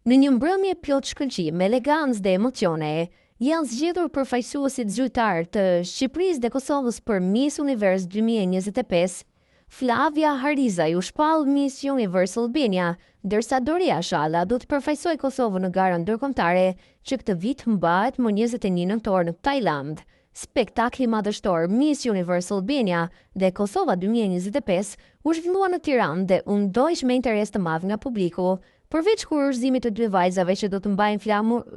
Në një mbrëmje plot shkëlqim, elegancë dhe emocione, janë zgjedhur përfaqësuesit zyrtar të Shqipërisë dhe Kosovës për Miss Univers 2025. Flavia Harizaj u shpall Miss Universe Albania, ndërsa Doria Shala do të përfaqësojë Kosovën në garën ndërkombëtare që këtë vit mbahet më 21 nëntor në Tajland. Spektakli madhështor Miss Universe Albania dhe Kosova 2025 u zhvillua në Tiranë dhe u ndojsh me interes të madh nga publiku. Përveç kurorëzimit të dy vajzave që do të mbajnë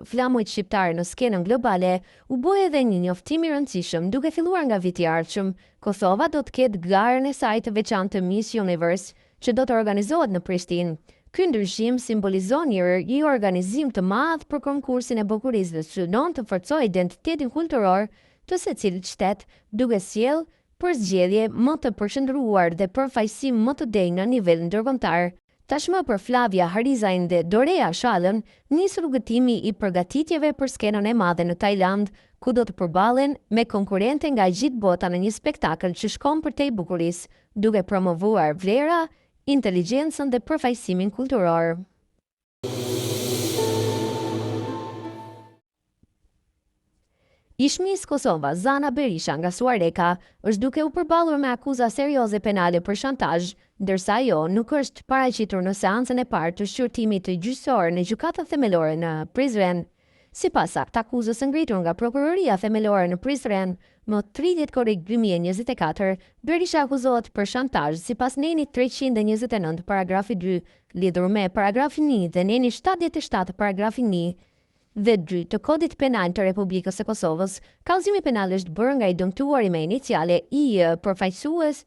flamujt shqiptar në skenën globale, u bë edhe një njoftim i rëndësishëm, duke filluar nga viti i ardhshëm. Kosova do të ketë garën e saj të veçantë të Miss Universe, që do të organizohet në Prishtinë. Ky ndryshim simbolizon një organizim të madh për konkursin e bukurisë dhe synon të forcojë identitetin kulturor të secilit shtet, duke sjellë përzgjedhje më të përqendruar dhe përfaqësim më të denjë në nivel ndërkombëtar. Tashmë për Flavia Harizajn dhe Doria Shalën, nis rrugëtimi i përgatitjeve për skenën e madhe në Tajland, ku do të përballen me konkurrente nga gjithë bota në një spektakël që shkon përtej bukurisë, duke promovuar vlera, inteligjencën dhe përfaqësimin kulturor. Ish-Miss Kosova, Zana Berisha nga Suareka, është duke u përballur me akuza serioze penale për shantazh, ndërsa ajo nuk është paraqitur në seancën e parë të shqyrtimit të gjyqësor në gjykatën themelore në Prizren. Sipas akuzës së ngritur nga prokuroria themelore në Prizren, më 30 korrik 2024, Berisha akuzohet për shantazh sipas nenit 329 paragrafi 2, lidhur me paragrafin 1 dhe neni 77 paragrafi 1 dhe 2 të kodit penal të Republikës së Kosovës. Kallëzimi penal është bërë nga i dëmtuari me iniciale I përfaqësues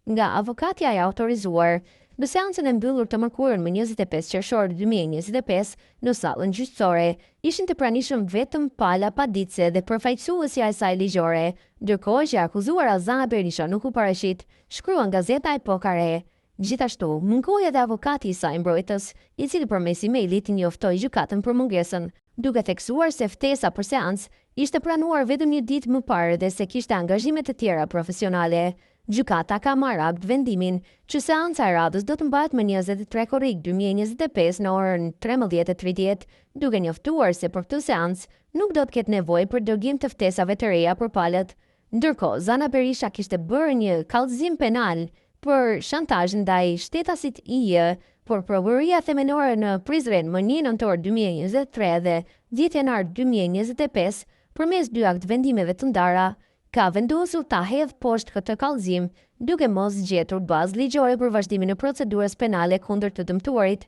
nga avokatja e autorizuar. Në seancën e mbyllur të mërkurën më 25 qershor 2025 në sallën gjyqësore, ishin të pranishëm vetëm Pala Padice dhe përfaqësuesja e saj ligjore, ndërkohë që akuzuara Zana Berisha nuk u paraqit, shkruan gazeta Epoka Re. Gjithashtu, mungoja dhe avokati i saj mbrojtës, i cili përmes emailit njoftoi gjykatën për mungesën, duke theksuar se ftesa për seancë ishte pranuar vetëm një ditë më parë dhe se kishte angazhime të tjera profesionale. Gjykata ka marrë akt vendimin që seanca e radhës do të mbahet më 23 korrik 2025 në orën 13:30, duke njoftuar se për këtë seancë nuk do të ketë nevojë për dërgim të ftesave të reja për palët. Ndërkohë, Zana Berisha kishte bërë një kallëzim penal për shantazh ndaj shtetasit I, por prokuroria themelore në Prizren më 1 nëntor 2023 dhe 10 janar 2025, përmes dy akt vendimeve të ndara, ka vendosur ta hedhë poshtë këtë kallëzim, duke mos gjetur bazë ligjore për vazhdimin e procedurës penale kundër të dëmtuarit.